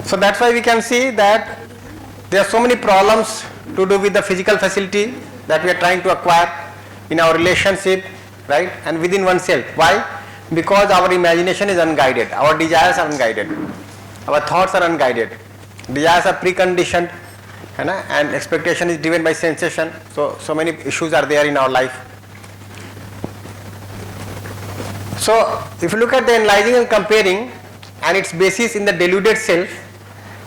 So that's why we can see that there are so many problems to do with the physical facility that we are trying to acquire in our relationship, right, and within oneself. Why? Because our imagination is unguided, our desires are unguided, our thoughts are unguided, desires are preconditioned, and expectation is driven by sensation. So many issues are there in our life. So if you look at the analyzing and comparing and its basis in the deluded self,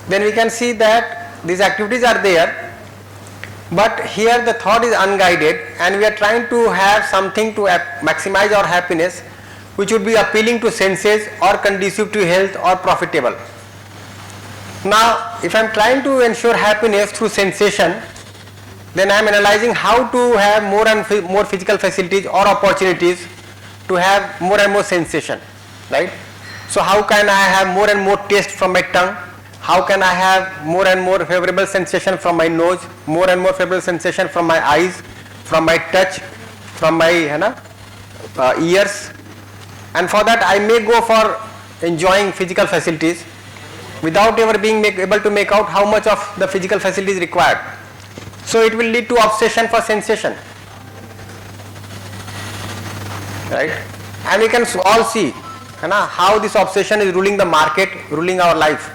then we can see that these activities are there, but here the thought is unguided and we are trying to have something to maximize our happiness which would be appealing to senses or conducive to health or profitable. Now if I am trying to ensure happiness through sensation, then I am analyzing how to have more and more physical facilities or opportunities to have more and more sensation, right? So how can I have more and more taste from my tongue? How can I have more and more favorable sensation from my nose, more and more favorable sensation from my eyes, from my touch, from my ears? And for that I may go for enjoying physical facilities without ever being able to make out how much of the physical facility is required. So it will lead to obsession for sensation, right? And we can all see how this obsession is ruling the market, ruling our life,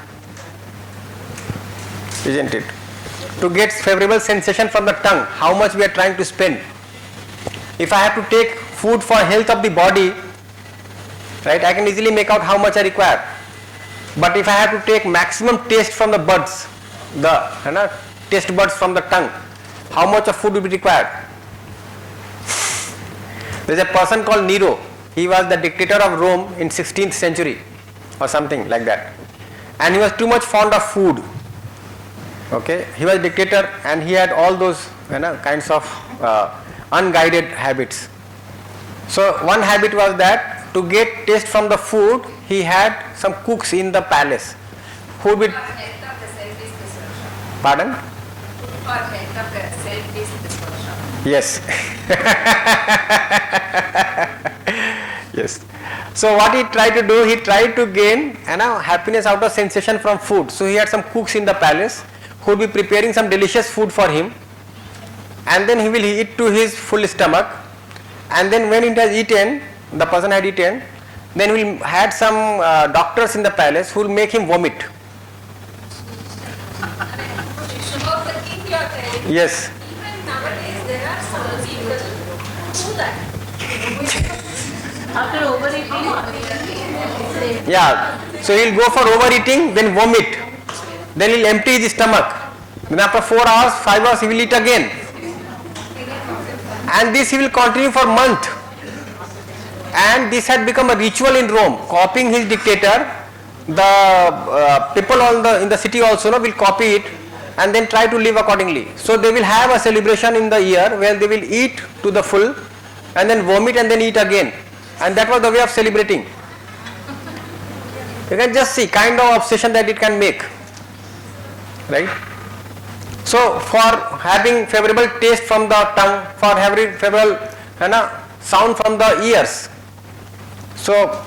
isn't it? To get favorable sensation from the tongue, how much we are trying to spend. If I have to take food for health of the body, right, I can easily make out how much I require. But if I have to take maximum taste from the buds, the taste buds from the tongue, how much of food will be required? There is a person called Nero. He was the dictator of Rome in 16th century or something like that, and he was too much fond of food. Okay, he was a dictator and he had all those kinds of unguided habits. So one habit was that to get taste from the food, he had some cooks in the palace who would. Pardon? Yes. Yes. So what he tried to do, he tried to gain happiness out of sensation from food. So he had some cooks in the palace who would be preparing some delicious food for him, and then he will eat to his full stomach, and then when it has eaten, the person had eaten, then we had some doctors in the palace who will make him vomit. Yes. Even nowadays there are some people who do that. After overeating. Yeah. So he will go for overeating, then vomit. Then he will empty his stomach. Then after 4 hours, 5 hours he will eat again. And this he will continue for a month. And this had become a ritual in Rome. Copying his dictator, the people in the city also will copy it and then try to live accordingly. So they will have a celebration in the year where they will eat to the full and then vomit and then eat again. And that was the way of celebrating. You can just see kind of obsession that it can make, right? So for having favorable taste from the tongue, for having favorable sound from the ears. So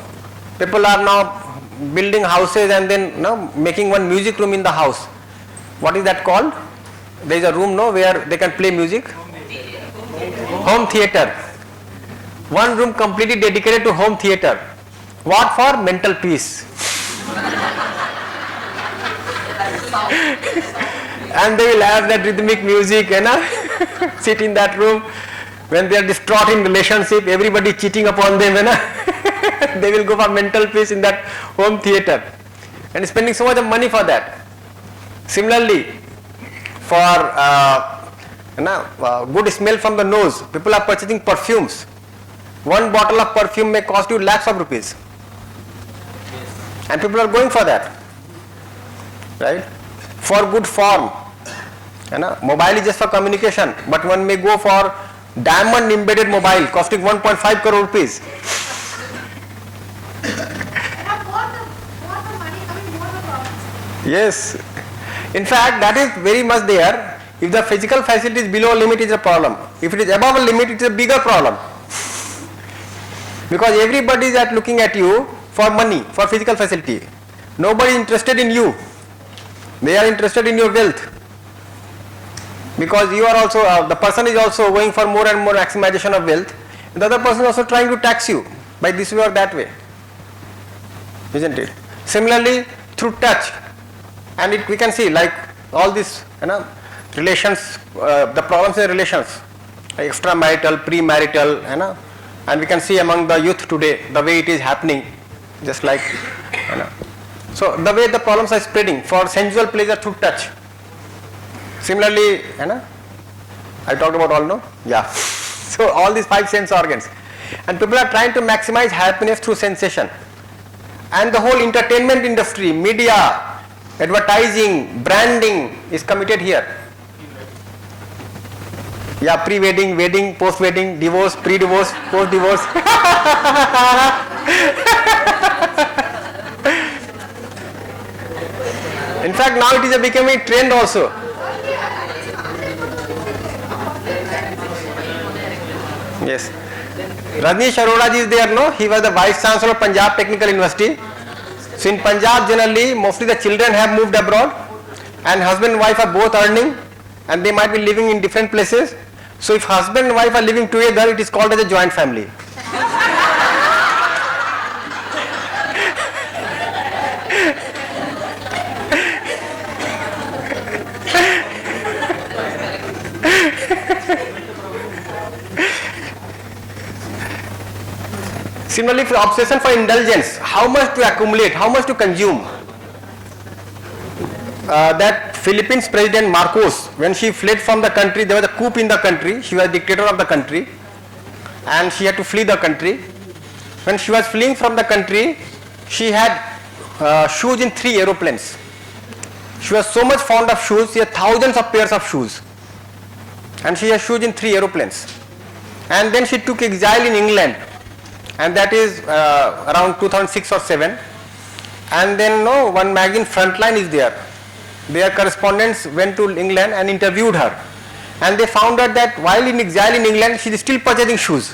people are now building houses and then making one music room in the house. What is that called? There is a room where they can play music. Home theater. One room completely dedicated to home theater. What for? Mental peace. And they will have that rhythmic music, sit in that room. When they are distraught in relationship, everybody cheating upon them, they will go for mental peace in that home theater and spending so much of money for that. Similarly, for good smell from the nose, people are purchasing perfumes. One bottle of perfume may cost you lakhs of rupees, and people are going for that, right? For good form, mobile is just for communication, but one may go for diamond embedded mobile costing 1.5 crore rupees. Yes, in fact that is very much there. If the physical facility is below a limit, it is a problem. If it is above a limit, it is a bigger problem, because everybody is looking at you for money, for physical facility. Nobody is interested in you. They are interested in your wealth. Because you are also, the person is also going for more and more maximization of wealth. The other person is also trying to tax you by this way or that way. Isn't it? Similarly, through touch. And we can see like all this, relations, the problems in relations, extramarital, premarital, and we can see among the youth today the way it is happening, just like, so the way the problems are spreading for sensual pleasure through touch. Similarly, I talked about all, no? Yeah. So all these 5 sense organs, and people are trying to maximize happiness through sensation, and the whole entertainment industry, media, advertising, branding is committed here. Yeah, pre-wedding, wedding, post-wedding, divorce, pre-divorce, post-divorce. In fact, now it is becoming a trend also. Yes. Rajneesh Arora ji is there, no? He was the Vice Chancellor of Punjab Technical University. So in Punjab generally, mostly the children have moved abroad, and husband and wife are both earning, and they might be living in different places. So if husband and wife are living together, it is called as a joint family. Similarly, for obsession for indulgence, how much to accumulate, how much to consume. That Philippines President Marcos, when she fled from the country, there was a coup in the country, she was dictator of the country, and she had to flee the country. When she was fleeing from the country, she had shoes in 3 aeroplanes. She was so much fond of shoes, she had thousands of pairs of shoes, and she has shoes in 3 aeroplanes. And then she took exile in England, and that is around 2006 or 7. And then one magazine, Frontline, is there. Their correspondents went to England and interviewed her, and they found out that while in exile in England, she is still purchasing shoes.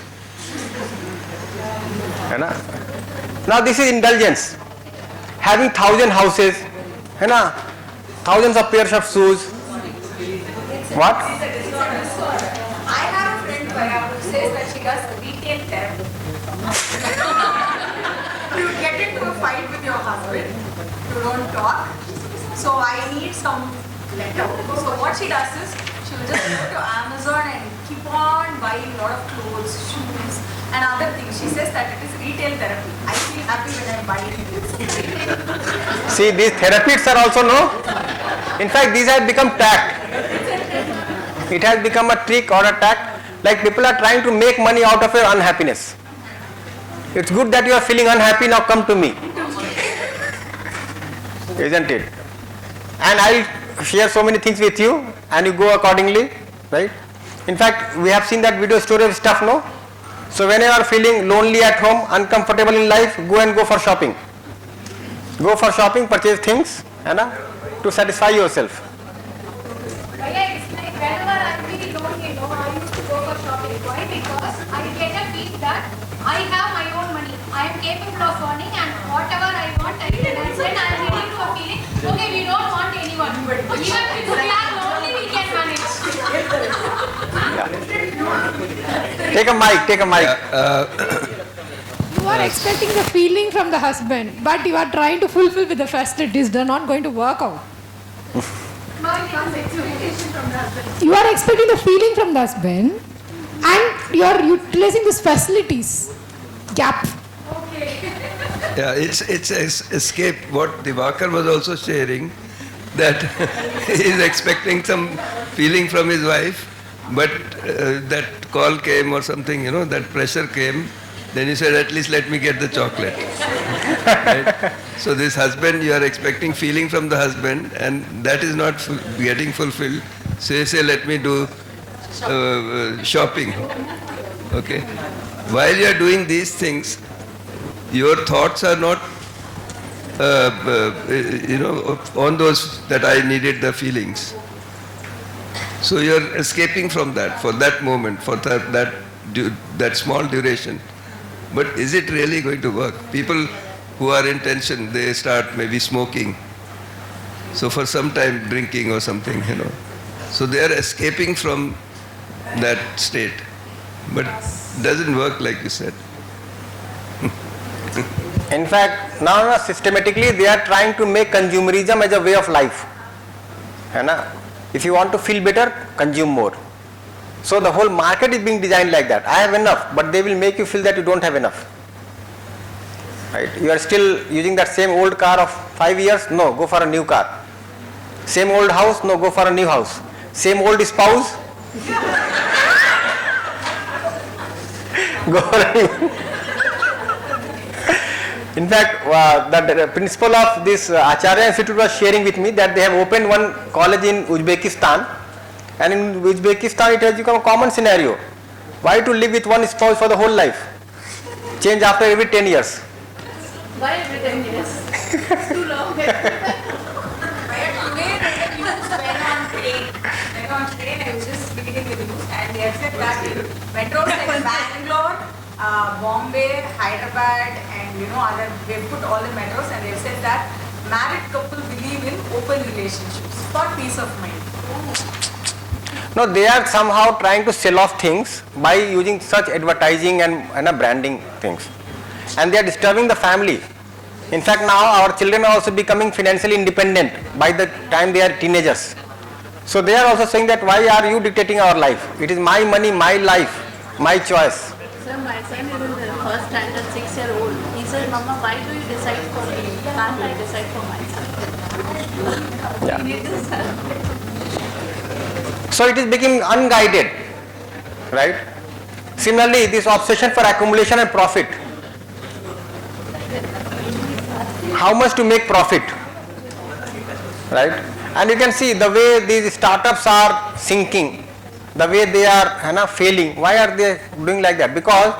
Now this is indulgence, having 1,000 houses, thousands of pairs of shoes. What? I have a friend who says that she does retail therapy. You get into a fight with your husband, you don't talk, so I need some letter. So what she does is, she will just go to Amazon and keep on buying a lot of clothes, shoes and other things. She says that it is retail therapy. I feel happy when I buy it. See, these therapists are also in fact these have become tact. It has become a trick or a tact, like people are trying to make money out of your unhappiness. It's good that you are feeling unhappy, now come to me. Isn't it? And I'll share so many things with you, and you go accordingly, right? In fact, we have seen that video story of stuff, no? So when you are feeling lonely at home, uncomfortable in life, go for shopping. Go for shopping, purchase things, to satisfy yourself. It's like whenever I'm feeling lonely, I used to go for shopping. Why? Because I get a feel that I have my own money. I am capable of earning, and whatever I want, I can earn. Then I am getting to a feeling, okay, we don't want anyone. Even if we are lonely, we can manage. Take a mic. You are expecting the feeling from the husband, but you are trying to fulfill with the facilities. They're not going to work out. You are expecting the feeling from the husband, and you are utilizing these facilities. Gap. Yeah, it's escape. What Divakar was also sharing, that he is expecting some feeling from his wife, but that call came or something, that pressure came. Then he said, at least let me get the chocolate. Right? So this husband, you are expecting feeling from the husband, and that is not getting fulfilled. So you say, let me do shopping. Okay. While you are doing these things, your thoughts are not, on those that I needed the feelings. So you are escaping from that for that moment, for that small duration. But is it really going to work? People who are in tension, they start maybe smoking. So for some time drinking or something, So they are escaping from that state. But it doesn't work like you said. In fact, now systematically they are trying to make consumerism as a way of life. If you want to feel better, consume more. So the whole market is being designed like that. I have enough, but they will make you feel that you don't have enough. Right? You are still using that same old car of 5 years? No, go for a new car. Same old house? No, go for a new house. Same old spouse? Go for a new. In fact, the principal of this Acharya Institute was sharing with me that they have opened one college in Uzbekistan, and in Uzbekistan it has become a common scenario. Why to live with one spouse for the whole life? Change after every 10 years. Why every 10 years? It's too long. Today the news went on train, I was just reading the news, and they have said that in metros like Bangalore, Bombay, Hyderabad, and they've put all the metros, and they've said that married couple believe in open relationships for peace of mind. No, they are somehow trying to sell off things by using such advertising and branding things, and they are disturbing the family. In fact, now our children are also becoming financially independent by the time they are teenagers. So they are also saying that why are you dictating our life? It is my money, my life, my choice. Sir, my son is in the first standard, 6-year-old. He said, Mama, why do you decide for me? Can't I decide for myself? Yeah. He needs help. So it is becoming unguided, right? Similarly, this obsession for accumulation and profit. How much to make profit, right? And you can see the way these startups are sinking, the way they are failing. Why are they doing like that? Because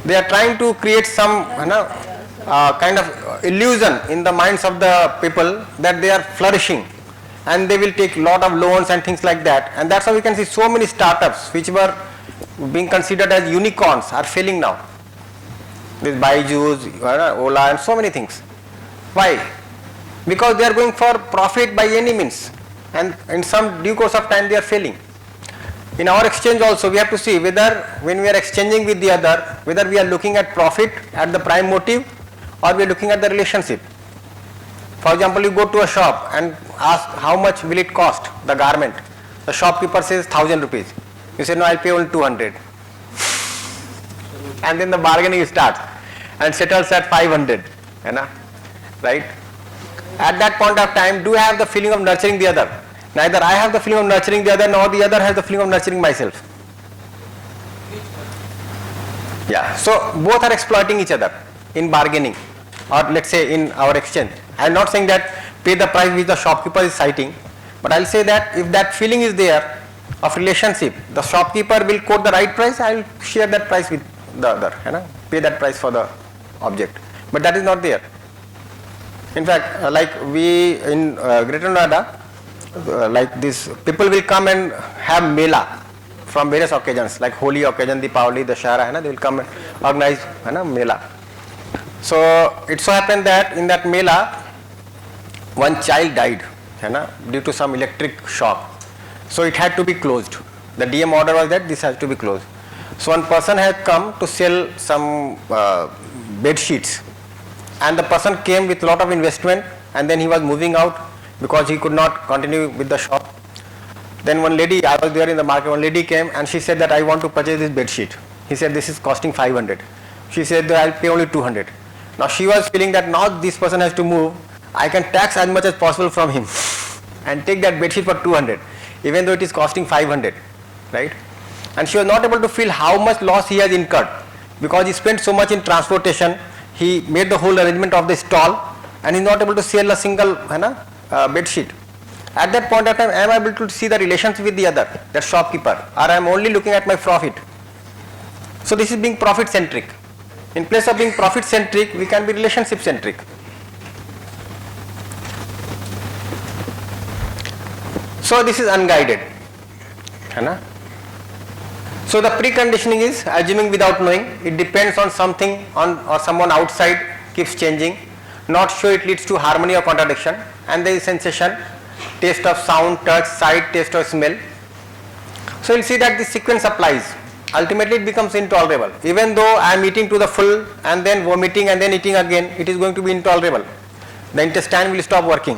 they are trying to create some kind of illusion in the minds of the people that they are flourishing, and they will take lot of loans and things like that. And that's how we can see so many startups which were being considered as unicorns are failing now. This Byju's, Ola, and so many things. Why? Because they are going for profit by any means, and in some due course of time they are failing. In our exchange also we have to see whether when we are exchanging with the other, whether we are looking at profit at the prime motive or we are looking at the relationship. For example, you go to a shop and ask how much will it cost, the garment. The shopkeeper says 1000 rupees. You say no, I'll pay only 200. And then the bargaining starts and settles at 500. Right? At that point of time, do I have the feeling of nurturing the other? Neither I have the feeling of nurturing the other, nor the other has the feeling of nurturing myself. Yeah, so both are exploiting each other in bargaining, or let's say in our exchange. I am not saying that pay the price which the shopkeeper is citing, but I will say that if that feeling is there of relationship, the shopkeeper will quote the right price, I will share that price with the other, pay that price for the object. But that is not there. In fact, like we in Greater Noida, like this, people will come and have mela from various occasions, like Holi occasion, Deepavali, Dashara, they will come and organize mela. So it so happened that in that mela, one child died due to some electric shock. So it had to be closed. The DM order was that this has to be closed. So one person had come to sell some bed sheets, and the person came with lot of investment, and then he was moving out because he could not continue with the shop. Then one lady, I was there in the market, one lady came and she said that I want to purchase this bed sheet. He said this is costing 500. She said that I'll pay only 200. Now she was feeling that now this person has to move, I can tax as much as possible from him and take that bed sheet for 200, even though it is costing 500, right? And she was not able to feel how much loss he has incurred, because he spent so much in transportation, he made the whole arrangement of the stall, and he is not able to sell a single bed sheet. At that point of time, I am able to see the relations with the other, that shopkeeper, or I am only looking at my profit. So this is being profit centric. In place of being profit centric, we can be relationship centric. So this is unguided. So the preconditioning is assuming without knowing. It depends on something or someone outside keeps changing. Not sure, it leads to harmony or contradiction. And there is sensation, taste of sound, touch, sight, taste of smell. So you'll see that this sequence applies. Ultimately it becomes intolerable. Even though I am eating to the full and then vomiting and then eating again, it is going to be intolerable. The intestine will stop working.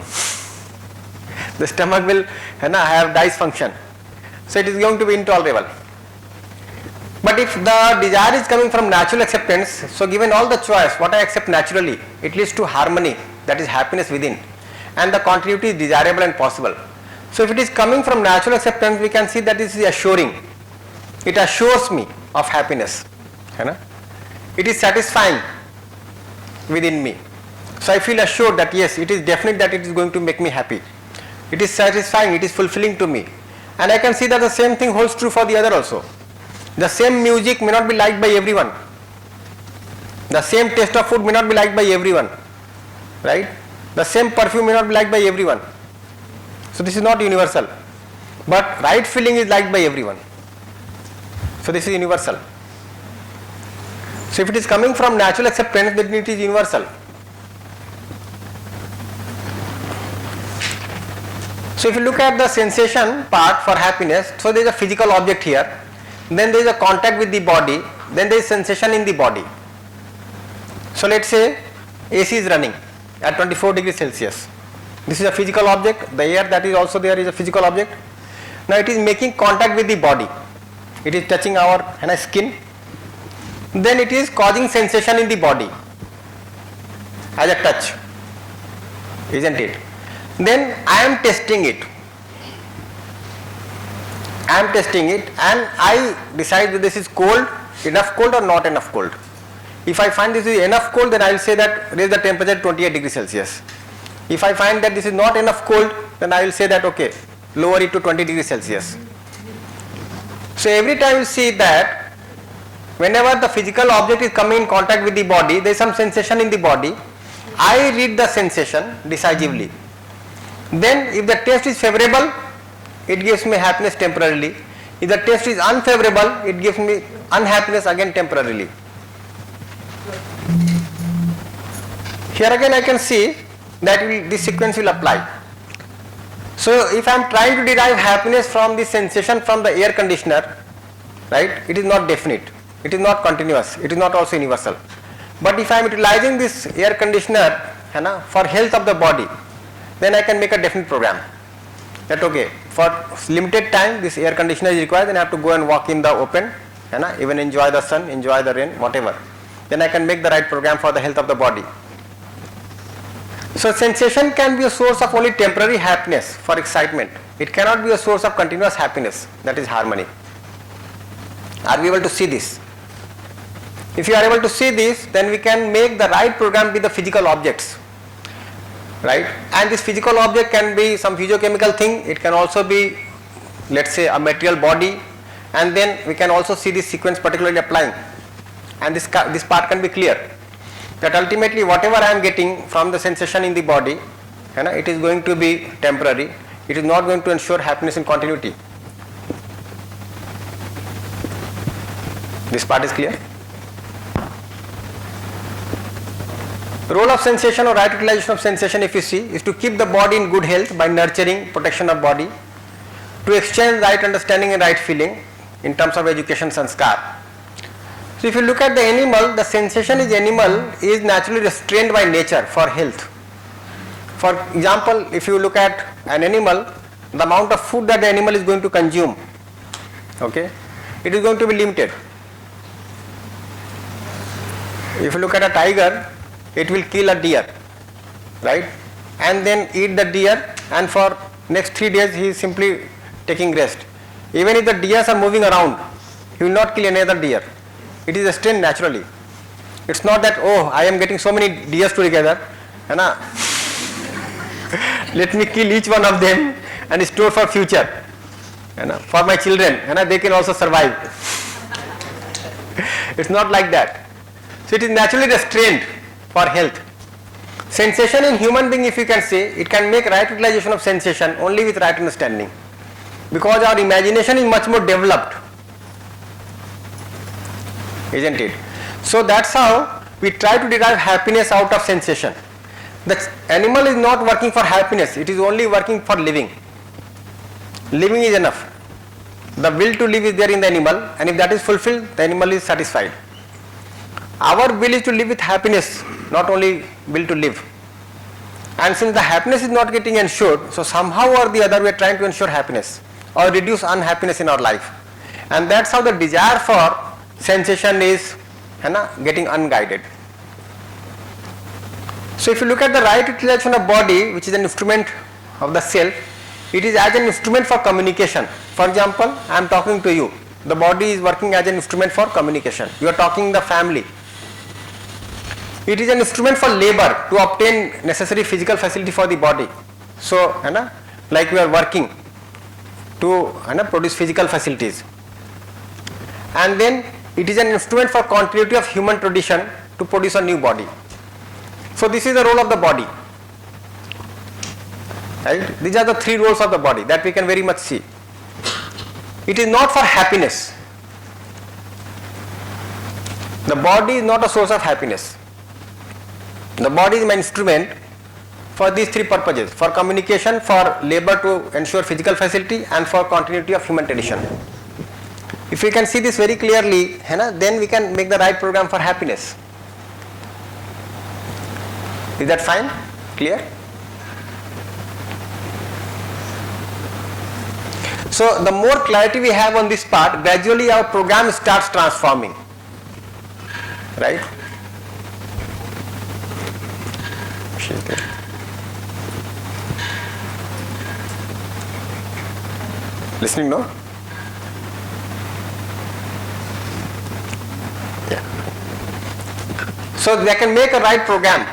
The stomach will have dysfunction. So it is going to be intolerable. But if the desire is coming from natural acceptance, so given all the choice, what I accept naturally, it leads to harmony, that is happiness within, and the continuity is desirable and possible. So if it is coming from natural acceptance, we can see that this is assuring. It assures me of happiness. It is satisfying within me. So I feel assured that yes, it is definite that it is going to make me happy. It is satisfying, it is fulfilling to me. And I can see that the same thing holds true for the other also. The same music may not be liked by everyone. The same taste of food may not be liked by everyone. Right? The same perfume may not be liked by everyone. So this is not universal. But right feeling is liked by everyone. So this is universal. So if it is coming from natural acceptance, then it is universal. So if you look at the sensation part for happiness, so there is a physical object here, then there is a contact with the body, then there is sensation in the body. So let's say AC is running at 24 degrees Celsius. This is a physical object, the air that is also there is a physical object. Now it is making contact with the body. It is touching our skin. Then it is causing sensation in the body as a touch, isn't it? Then I am testing it. I am testing it and I decide that this is cold, enough cold or not enough cold. If I find this is enough cold, then I will say that raise the temperature to 28 degrees Celsius. If I find that this is not enough cold, then I will say that okay, lower it to 20 degrees Celsius. So every time you see that whenever the physical object is coming in contact with the body, there is some sensation in the body. I read the sensation decisively. Then if the taste is favorable, it gives me happiness temporarily. If the taste is unfavorable, it gives me unhappiness again temporarily. Here again I can see that this sequence will apply. So if I am trying to derive happiness from the sensation from the air conditioner, right, it is not definite, it is not continuous, it is not also universal. But if I am utilizing this air conditioner for health of the body, then I can make a definite program. That okay, for limited time this air conditioner is required, then I have to go and walk in the open, even enjoy the sun, enjoy the rain, whatever. Then I can make the right program for the health of the body. So sensation can be a source of only temporary happiness for excitement. It cannot be a source of continuous happiness, that is harmony. Are we able to see this? If you are able to see this, then we can make the right program with the physical objects. Right? And this physical object can be some physiochemical thing, it can also be, let's say, a material body, and then we can also see this sequence particularly applying. And this part can be clear. That ultimately whatever I am getting from the sensation in the body, it is going to be temporary, it is not going to ensure happiness in continuity. This part is clear? Role of sensation or right utilization of sensation, if you see, is to keep the body in good health by nurturing protection of body, to exchange right understanding and right feeling in terms of education sanskar. So if you look at the animal, the sensation is animal is naturally restrained by nature for health. For example, if you look at an animal, the amount of food that the animal is going to consume, okay, it is going to be limited. If you look at a tiger, it will kill a deer, right, and then eat the deer, and for next 3 days he is simply taking rest. Even if the deers are moving around, he will not kill another deer. It is restrained naturally. It's not that, oh, I am getting so many deers together, let me kill each one of them and store for future, for my children, they can also survive. It's not like that. So it is naturally restrained for health. Sensation in human being, if you can say, it can make right utilization of sensation only with right understanding, because our imagination is much more developed, isn't it? So that's how we try to derive happiness out of sensation. The animal is not working for happiness, it is only working for living. Living is enough. The will to live is there in the animal, and if that is fulfilled, the animal is satisfied. Our will is to live with happiness, not only will to live. And since the happiness is not getting ensured, so somehow or the other we are trying to ensure happiness or reduce unhappiness in our life. And that's how the desire for sensation is getting unguided. So if you look at the right utilization of body, which is an instrument of the self, it is as an instrument for communication. For example, I am talking to you. The body is working as an instrument for communication. You are talking the family. It is an instrument for labor to obtain necessary physical facility for the body. So, like we are working to produce physical facilities. And then it is an instrument for continuity of human tradition to produce a new body. So this is the role of the body. Right? These are the three roles of the body that we can very much see. It is not for happiness. The body is not a source of happiness. The body is my instrument for these three purposes: for communication, for labor to ensure physical facility, and for continuity of human tradition. If we can see this very clearly, then we can make the right program for happiness. Is that fine? Clear? So the more clarity we have on this part, gradually our program starts transforming. Right? Listening, no? Yeah. So they can make a right program.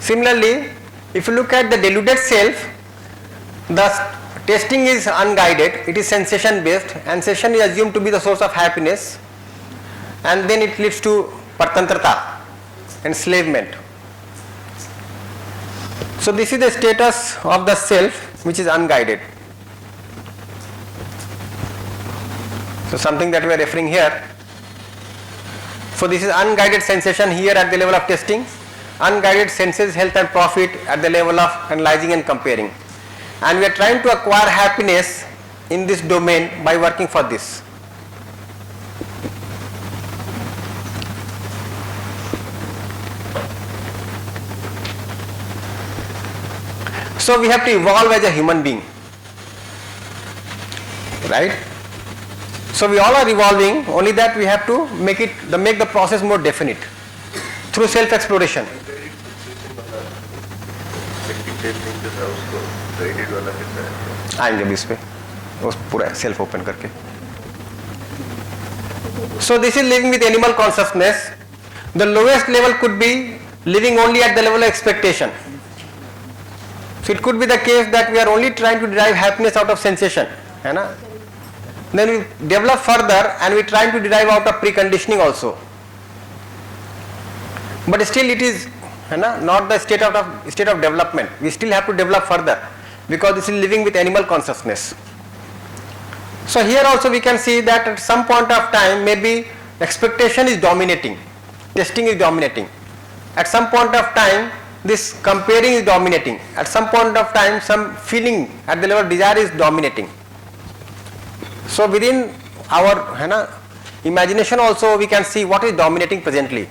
Similarly, if you look at the deluded self, the testing is unguided, it is sensation based, and sensation is assumed to be the source of happiness, and then it leads to partantrata, enslavement. So this is the status of the self which is unguided. So something that we are referring here. So this is unguided sensation here at the level of testing, unguided senses, health and profit at the level of analyzing and comparing. And we are trying to acquire happiness in this domain by working for this. So we have to evolve as a human being, right? So we all are evolving, only that we have to make the process more definite through self-exploration. आएंगे भी इस पे उस पूरा self open करके. So this is living with animal consciousness. The lowest level could be living only at the level of expectation. So it could be the case that we are only trying to derive happiness out of sensation, then we develop further and we trying to derive out of preconditioning also. But still it is not the state of development. We still have to develop further because this is living with animal consciousness. So here also we can see that at some point of time maybe expectation is dominating, testing is dominating. At some point of time this comparing is dominating. At some point of time some feeling at the level of desire is dominating. So within our imagination also we can see what is dominating presently.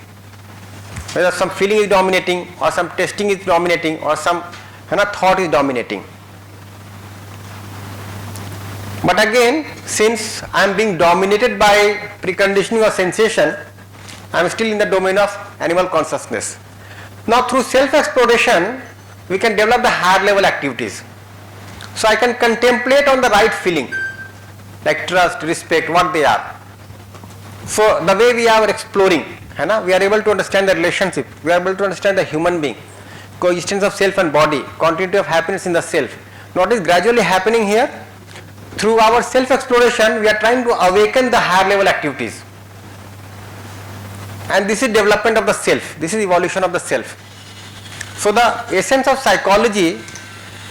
Whether some feeling is dominating or some testing is dominating or some thought is dominating. But again, since I am being dominated by preconditioning or sensation, I am still in the domain of animal consciousness. Now through self-exploration, we can develop the higher level activities. So I can contemplate on the right feeling, like trust, respect, what they are. So the way we are exploring, we are able to understand the relationship, we are able to understand the human being, coexistence of self and body, continuity of happiness in the self. What is gradually happening here? Through our self-exploration, we are trying to awaken the higher level activities. And this is development of the self, this is evolution of the self. So the essence of psychology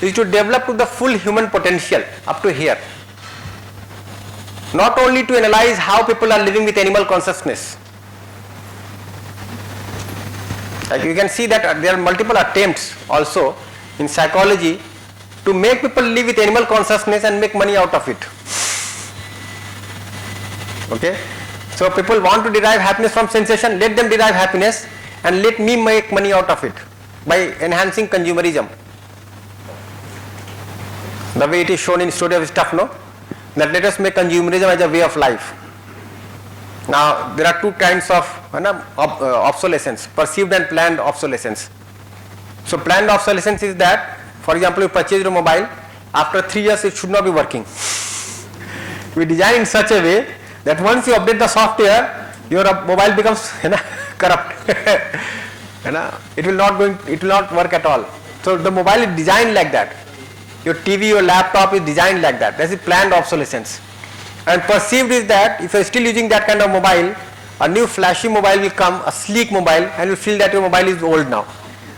is to develop to the full human potential up to here. Not only to analyze how people are living with animal consciousness, Like you can see that there are multiple attempts also in psychology to make people live with animal consciousness and make money out of it. Okay, so people want to derive happiness from sensation, let them derive happiness and let me make money out of it by enhancing consumerism. The way it is shown in Story of Stuff, no? That let us make consumerism as a way of life. Now there are two kinds of obsolescence, perceived and planned obsolescence. So planned obsolescence is that, for example, you purchase a mobile, after 3 years it should not be working. We design in such a way that once you update the software, your mobile becomes corrupt. It will not work at all. So the mobile is designed like that. Your TV, your laptop is designed like that. That is planned obsolescence. And perceived is that if you are still using that kind of mobile, a new flashy mobile will come, a sleek mobile, and you feel that your mobile is old now.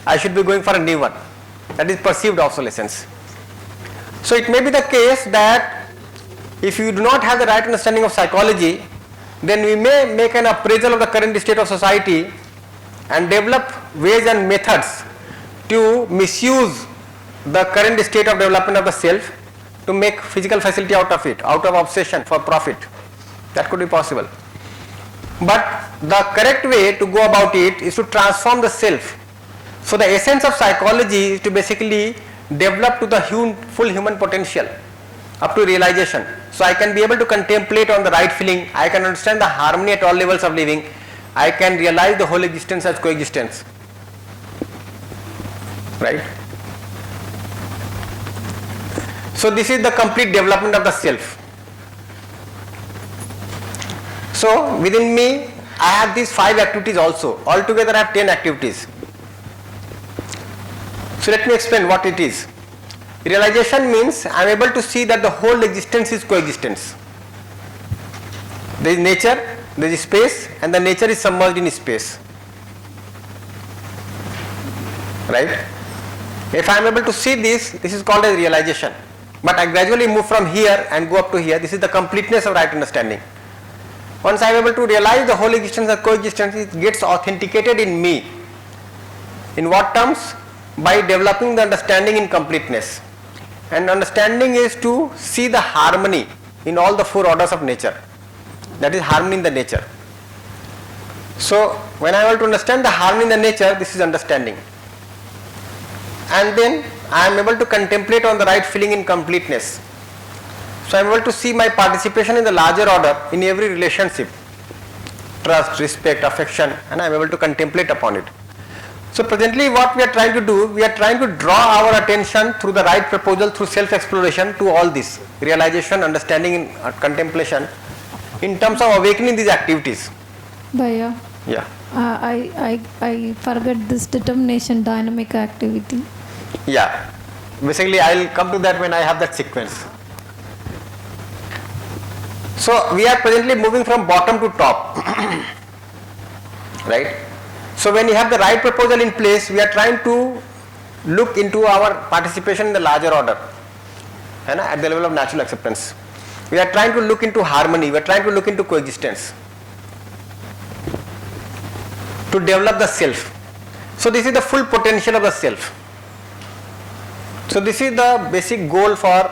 I should be going for a new one. That is perceived obsolescence. So it may be the case that if you do not have the right understanding of psychology, then we may make an appraisal of the current state of society and develop ways and methods to misuse the current state of development of the self to make physical facility out of it, out of obsession for profit. That could be possible. But the correct way to go about it is to transform the self. So the essence of psychology is to basically develop to the full human potential up to realization. So I can be able to contemplate on the right feeling, I can understand the harmony at all levels of living, I can realize the whole existence as coexistence. Right? So this is the complete development of the self. So within me I have these 5 activities also. Altogether I have 10 activities. So let me explain what it is. Realization means I am able to see that the whole existence is coexistence. There is nature, there is space, and the nature is submerged in space. Right? If I am able to see this, this is called as realization. But I gradually move from here and go up to here. This is the completeness of right understanding. Once I am able to realize the whole existence and coexistence, it gets authenticated in me. In what terms? By developing the understanding in completeness. And understanding is to see the harmony in all the 4 orders of nature. That is harmony in the nature. So when I am able to understand the harmony in the nature, this is understanding. And then I am able to contemplate on the right feeling in completeness. So I am able to see my participation in the larger order in every relationship, trust, respect, affection, and I am able to contemplate upon it. So presently what we are trying to do, we are trying to draw our attention through the right proposal, through self-exploration to all this, realization, understanding and contemplation in terms of awakening these activities. Bhaiya, Yeah. I forget this determination dynamic activity. Yeah. Basically I will come to that when I have that sequence. So we are presently moving from bottom to top. Right? So when you have the right proposal in place, we are trying to look into our participation in the larger order at the level of natural acceptance. We are trying to look into harmony, we are trying to look into coexistence to develop the self. So this is the full potential of the self. So this is the basic goal for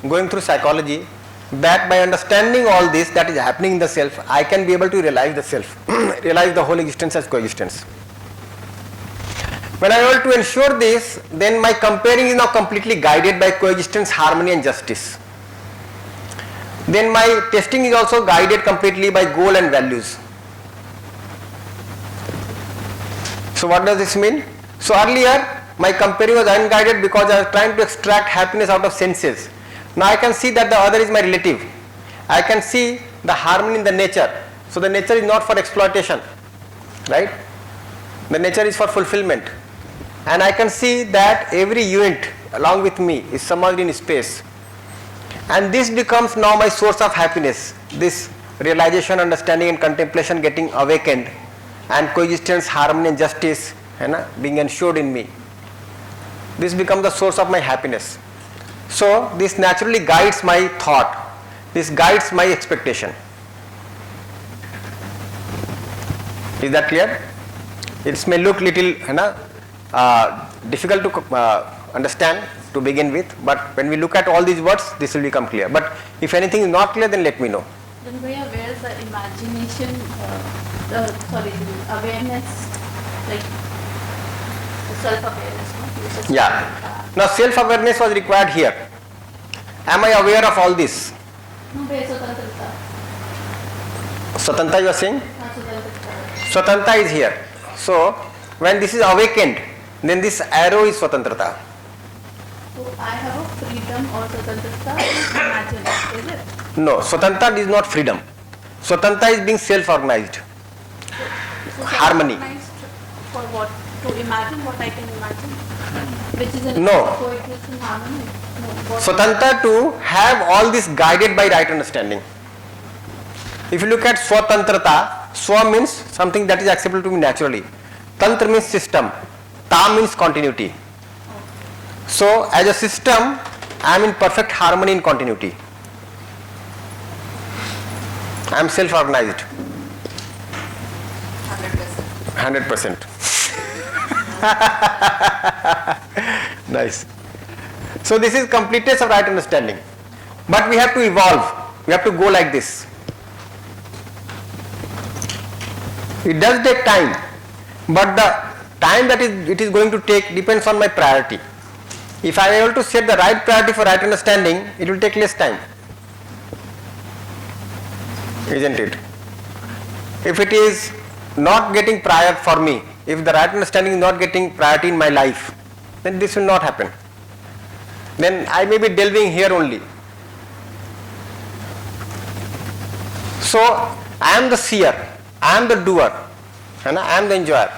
going through psychology, that by understanding all this that is happening in the self, I can be able to realize the self, realize the whole existence as coexistence. When I am able to ensure this, then my comparing is now completely guided by coexistence, harmony and justice. Then my testing is also guided completely by goal and values. So what does this mean? So earlier my comparing was unguided because I was trying to extract happiness out of senses. Now I can see that the other is my relative. I can see the harmony in the nature. So the nature is not for exploitation, right? The nature is for fulfillment. And I can see that every unit along with me is submerged in space. And this becomes now my source of happiness. This realization, understanding and contemplation getting awakened, and coexistence, harmony and justice being ensured in me. This becomes the source of my happiness. So this naturally guides my thought, this guides my expectation. Is that clear? It may look little difficult to understand to begin with, but when we look at all these words, this will become clear. But if anything is not clear, then let me know. Then where is the imagination, the awareness, like the self-awareness? No? Yeah. Now self-awareness was required here. Am I aware of all this? No, where is Swatantrata? Swatanta you are saying? Swatantrata. Swatanta is here. So when this is awakened, then this arrow is Swatantrata. So I have a freedom or Swatantrata to imagine, is it? No, Swatanta is not freedom. Swatanta is being self-organized. So Harmony. self-organized for what? To imagine what I can imagine? Which is an No. coexist in harmony? No. What? Swatanta to have all this guided by right understanding. If you look at Swatantrata, Swa means something that is acceptable to me naturally. Tantra means system. Ta means continuity. So as a system, I am in perfect harmony and continuity. I am self-organized. 100%. Nice. So this is completeness of right understanding. But we have to evolve. We have to go like this. It does take time, but the time that it is going to take depends on my priority. If I am able to set the right priority for right understanding, it will take less time. Isn't it? If it is not getting prior for me, if the right understanding is not getting priority in my life, then this will not happen. Then I may be delving here only. So I am the seer, I am the doer, and I am the enjoyer.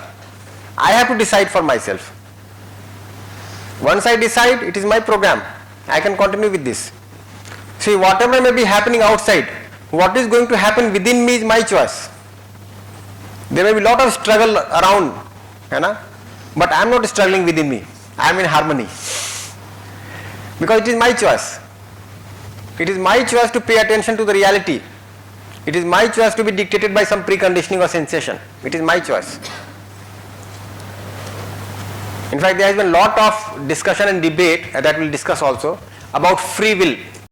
I have to decide for myself. Once I decide, it is my program. I can continue with this. See, whatever may be happening outside, what is going to happen within me is my choice. There may be a lot of struggle around, but I am not struggling within me. I am in harmony. Because it is my choice. It is my choice to pay attention to the reality. It is my choice to be dictated by some preconditioning or sensation. It is my choice. In fact, there has been a lot of discussion and debate that we will discuss also about free will.